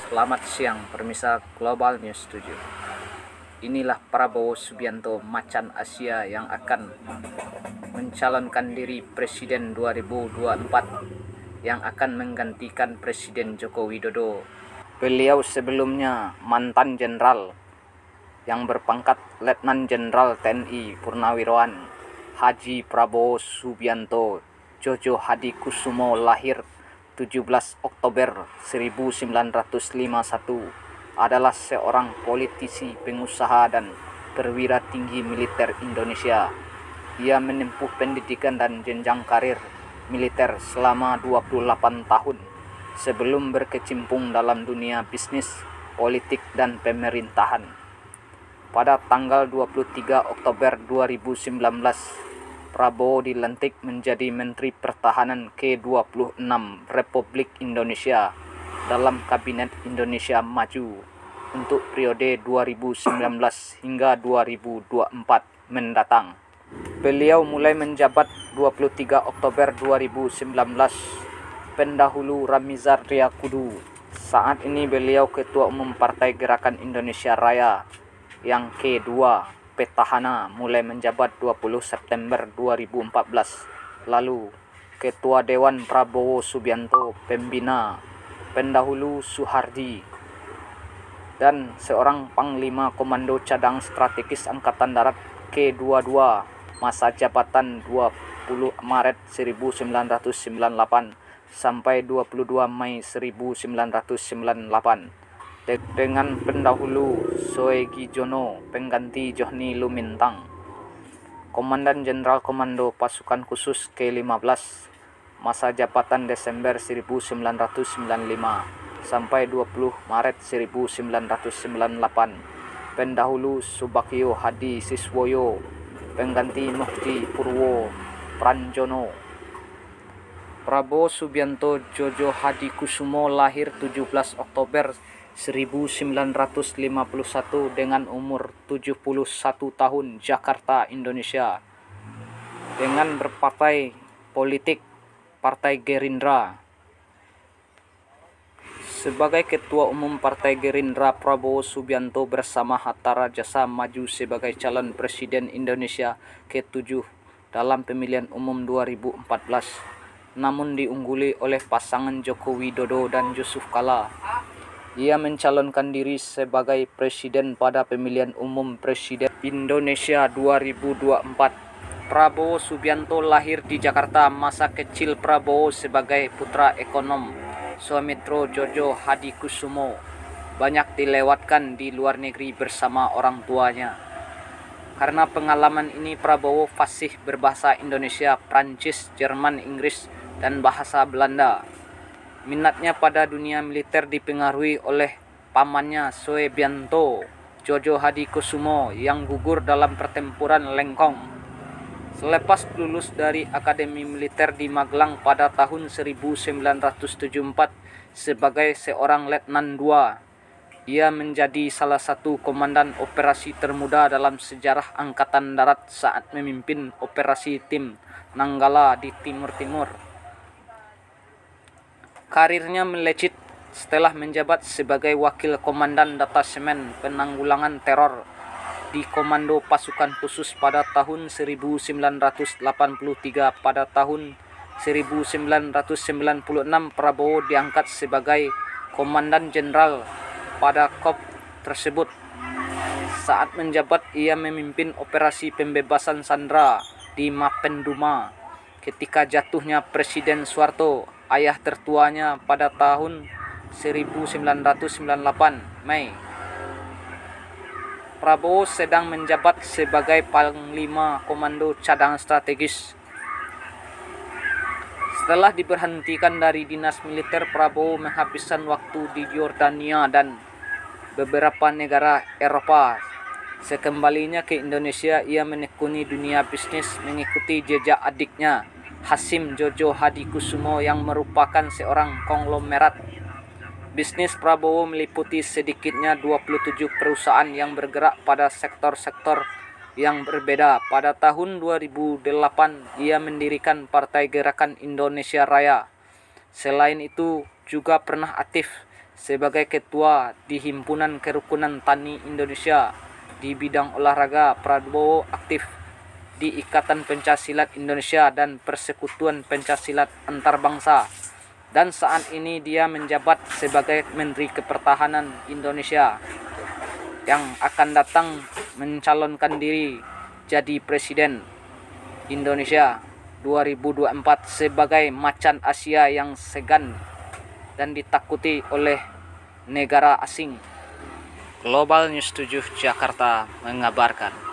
Selamat siang pemirsa Global News Studio. Inilah Prabowo Subianto macan Asia yang akan mencalonkan diri Presiden 2024 yang akan menggantikan Presiden Joko Widodo. Beliau sebelumnya mantan jenderal yang berpangkat Letnan Jenderal TNI Purnawirawan Haji Prabowo Subianto Jojo Hadikusumo lahir 17 Oktober 1951, adalah seorang politisi, pengusaha, dan perwira tinggi militer Indonesia. Ia menempuh pendidikan dan jenjang karir militer selama 28 tahun sebelum berkecimpung dalam dunia bisnis, politik, dan pemerintahan. Pada tanggal 23 Oktober 2019, Prabowo dilantik menjadi Menteri Pertahanan ke-26 Republik Indonesia dalam Kabinet Indonesia Maju untuk periode 2019 hingga 2024 mendatang. Beliau mulai menjabat 23 Oktober 2019, pendahulu Ramizar Riyakudu. Saat ini beliau Ketua Umum Partai Gerakan Indonesia Raya yang kedua. Petahana mulai menjabat 20 September 2014. Lalu Ketua Dewan Prabowo Subianto, pembina pendahulu Soehardi, dan seorang Panglima Komando Cadang Strategis Angkatan Darat ke-22, masa jabatan 20 Maret 1998 sampai 22 Mei 1998. Dengan pendahulu Soegijiono, pengganti Johnny Lumintang, Komandan Jenderal Komando Pasukan Khusus ke-15, masa jabatan Desember 1995 sampai 20 Maret 1998. Pendahulu Subakyo Hadi Siswoyo, pengganti Muhdi Purwo Pranjono. Prabowo Subianto Jojo Hadikusumo lahir 17 Oktober 1951 dengan umur 71 tahun, Jakarta, Indonesia. Dengan berpartai politik Partai Gerindra. Sebagai Ketua Umum Partai Gerindra, Prabowo Subianto bersama Hatta Rajasa maju sebagai calon Presiden Indonesia ke-7 dalam pemilihan umum 2014, namun diungguli oleh pasangan Joko Widodo dan Yusuf Kala. Ia mencalonkan diri sebagai presiden pada pemilihan umum Presiden Indonesia 2024. Prabowo Subianto lahir di Jakarta. Masa kecil Prabowo sebagai putra ekonom Sumitro Jojo Hadikusumo banyak dilewatkan di luar negeri bersama orang tuanya. Karena pengalaman ini, Prabowo fasih berbahasa Indonesia, Prancis, Jerman, Inggris, dan bahasa Belanda. Minatnya pada dunia militer dipengaruhi oleh pamannya Subianto Jojo Hadikusumo yang gugur dalam pertempuran Lengkong. Selepas lulus dari Akademi Militer di Magelang pada tahun 1974 sebagai seorang Letnan II, ia menjadi salah satu komandan operasi termuda dalam sejarah Angkatan Darat saat memimpin operasi tim Nanggala di Timur Timur. Karirnya melejit setelah menjabat sebagai Wakil Komandan Detasemen Penanggulangan Teror di Komando Pasukan Khusus pada tahun 1983. Pada tahun 1996, Prabowo diangkat sebagai Komandan Jenderal pada KOP tersebut. Saat menjabat, ia memimpin operasi pembebasan sandera di Mapenduma ketika jatuhnya Presiden Soeharto, ayah tertuanya, pada tahun 1998 Mei. Prabowo sedang menjabat sebagai Panglima Komando Cadang Strategis. Setelah diberhentikan dari dinas militer, Prabowo menghabiskan waktu di Yordania dan beberapa negara Eropa. Sekembalinya ke Indonesia, ia menekuni dunia bisnis mengikuti jejak adiknya Hasim Jojo Hadikusumo yang merupakan seorang konglomerat. Bisnis Prabowo meliputi sedikitnya 27 perusahaan yang bergerak pada sektor-sektor yang berbeda. Pada tahun 2008, ia mendirikan Partai Gerakan Indonesia Raya Selain itu juga pernah aktif sebagai ketua di Himpunan Kerukunan Tani Indonesia. Di bidang olahraga, Prabowo aktif di Ikatan Pencaksilat Indonesia dan Persekutuan Pencaksilat Antarbangsa. Dan saat ini dia menjabat sebagai Menteri Kepertahanan Indonesia yang akan datang mencalonkan diri jadi Presiden Indonesia 2024 sebagai macan Asia yang segan dan ditakuti oleh negara asing. Global News 7 Jakarta mengabarkan.